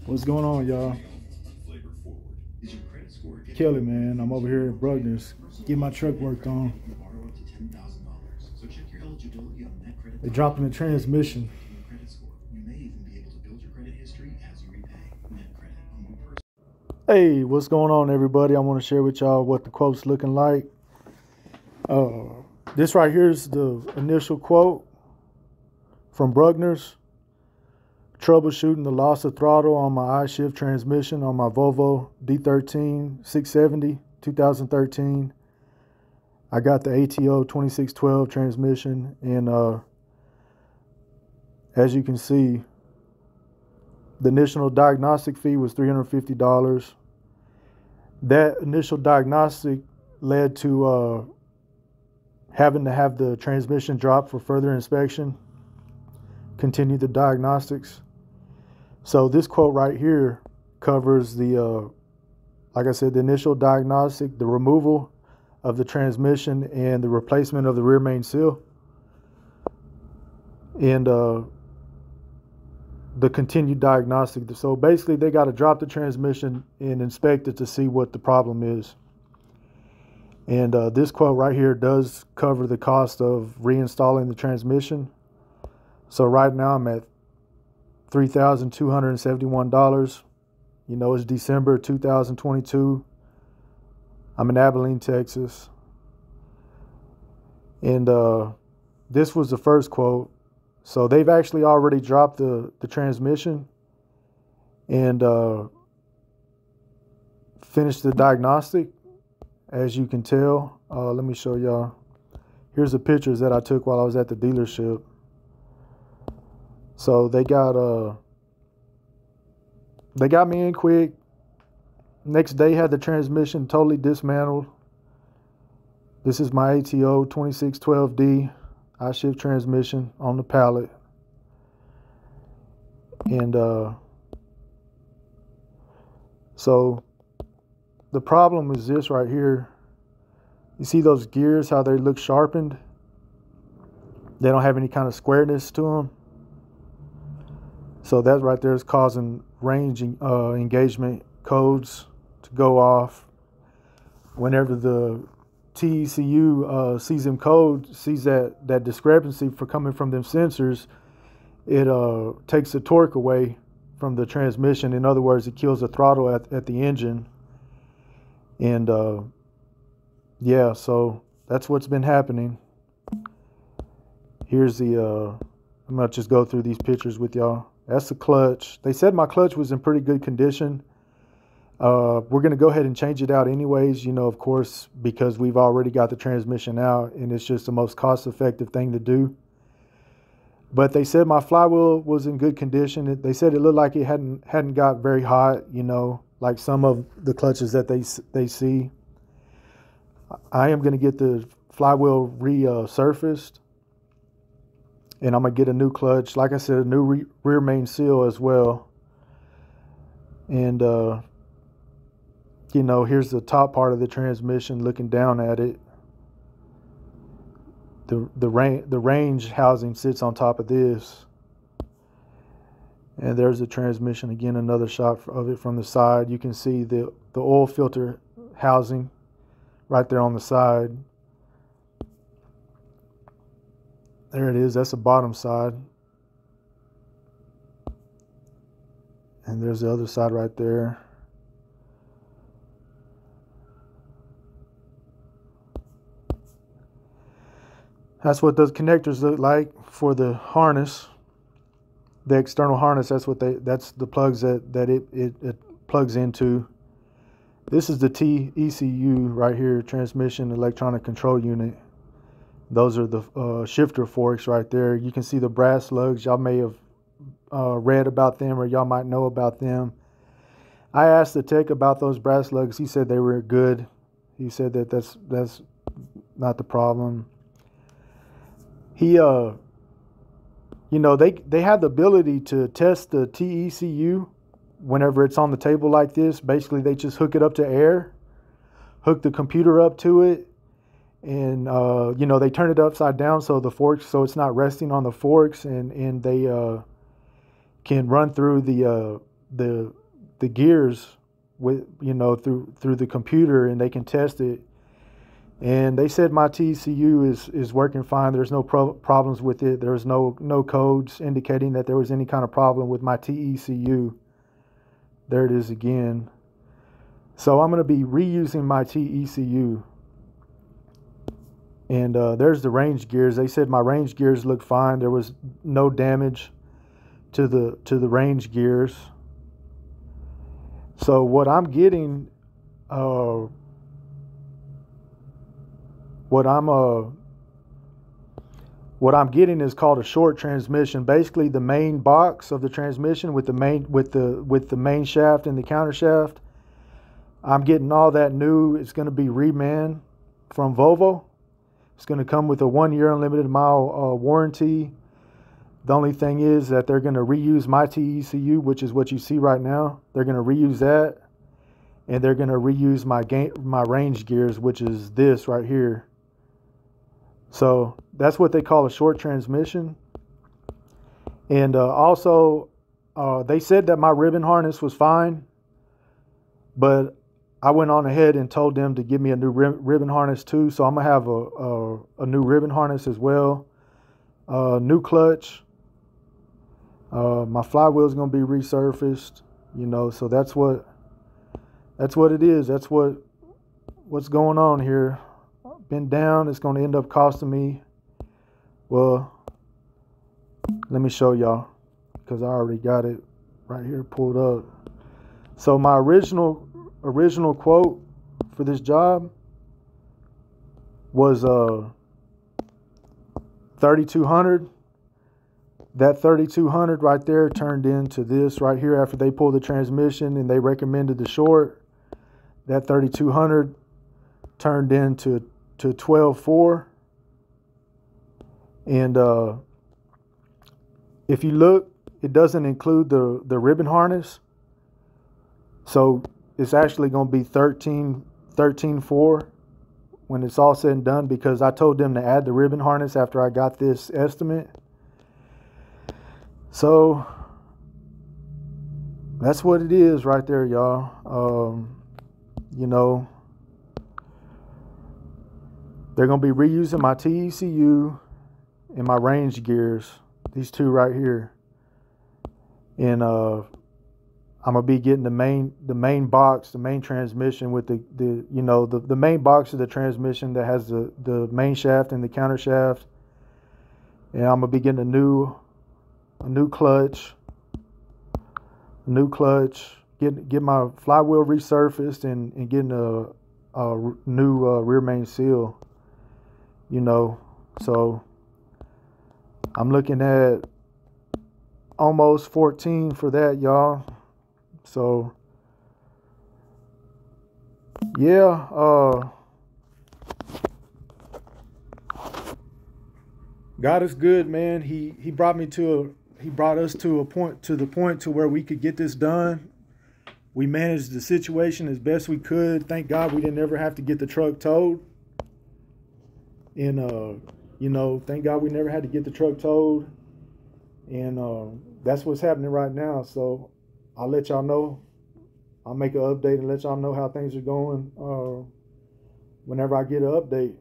What's going on, y'all? Kelly, man. I'm over here at Bruckner's. Get my truck worked on. They dropping the transmission. Hey, what's going on, everybody? I want to share with y'all what the quote's looking like. This right here is the initial quote from Bruckner's. Troubleshooting the loss of throttle on my I-shift transmission on my Volvo D13670 2013. I got the ATO2612 transmission, and as you can see, the initial diagnostic fee was $350. That initial diagnostic led to having to have the transmission dropped for further inspection, continue the diagnostics. So this quote right here covers the, like I said, the initial diagnostic, the removal of the transmission, and the replacement of the rear main seal, and the continued diagnostic. So basically, they got to drop the transmission and inspect it to see what the problem is. And this quote right here does cover the cost of reinstalling the transmission. So right now I'm at $3,271. You know, it's December 2022. I'm in Abilene, Texas. And this was the first quote. So they've actually already dropped the transmission and finished the diagnostic, as you can tell. Let me show y'all. Here's the pictures that I took while I was at the dealership. So they got me in quick. Next day, had the transmission totally dismantled. This is my ATO2612D I-shift transmission on the pallet. And so the problem is this right here. You see those gears, how they look sharpened? They don't have any kind of squareness to them. So that right there is causing range engagement codes to go off. Whenever the TECU sees them code, sees that discrepancy for coming from them sensors, it takes the torque away from the transmission. In other words, it kills the throttle at the engine. And yeah, so that's what's been happening. Here's the, I'm going to just go through these pictures with y'all. That's the clutch. They said my clutch was in pretty good condition. We're going to go ahead and change it out anyways, you know, of course, because we've already got the transmission out and it's just the most cost-effective thing to do. But they said my flywheel was in good condition. They said it looked like it hadn't got very hot, you know, like some of the clutches that they see. I am going to get the flywheel resurfaced. And I'm going to get a new clutch. Like I said, a new rear main seal as well. And, you know, here's the top part of the transmission looking down at it. The range housing sits on top of this. And there's the transmission. Again, another shot of it from the side. You can see the oil filter housing right there on the side. There it is. That's the bottom side. And there's the other side right there. That's what those connectors look like for the harness. The external harness, that's the plugs that it plugs into. This is the TECU right here, transmission electronic control unit. Those are the shifter forks right there. You can see the brass lugs. Y'all may have read about them, or y'all might know about them. I asked the tech about those brass lugs. He said they were good. He said that that's not the problem. He, you know, they have the ability to test the TECU whenever it's on the table like this. Basically, they just hook it up to air, hook the computer up to it, and you know, they turn it upside down so the forks, so it's not resting on the forks, and they can run through the the gears with, you know, through the computer, and they can test it. And they said my TECU is working fine. There's no problems with it. There's no codes indicating that there was any kind of problem with my TECU. There it is again. So I'm going to be reusing my TECU. And there's the range gears. They said my range gears look fine. There was no damage to the range gears. So what I'm getting, what I'm getting is called a short transmission. Basically, the main box of the transmission with the main shaft and the counter shaft. I'm getting all that new. It's going to be reman from Volvo. It's going to come with a 1-year unlimited mile warranty. The only thing is that they're going to reuse my TECU, which is what you see right now. They're going to reuse that, and they're going to reuse my range gears, which is this right here. So that's what they call a short transmission. And also, they said that my ribbon harness was fine, but I went on ahead and told them to give me a new ribbon harness too. So I'm gonna have a new ribbon harness as well. New clutch. My flywheel is gonna be resurfaced. You know, so that's what it is. That's what's going on here. Been down. It's gonna end up costing me. Well, let me show y'all, because I already got it right here pulled up. So my original quote for this job was $3,200. That $3,200 right there turned into this right here after they pulled the transmission and they recommended the short. That $3,200 turned into $12,400. And if you look, it doesn't include the ribbon harness. So it's actually going to be $13,400 when it's all said and done, because I told them to add the ribbon harness after I got this estimate. So that's what it is right there, y'all. You know, they're going to be reusing my TECU and my range gears, these two right here. And I'm gonna be getting the main box, the main transmission with the main box of the transmission that has the main shaft and the counter shaft. And I'm gonna be getting a new clutch, get my flywheel resurfaced and getting a new rear main seal. You know, so I'm looking at almost 14 for that, y'all. So yeah, God is good, man. He brought us to the point to where we could get this done. We managed the situation as best we could. Thank God we didn't ever have to get the truck towed. And you know, thank God we never had to get the truck towed. And that's what's happening right now. So I'll let y'all know. I'll make an update and let y'all know how things are going whenever I get an update.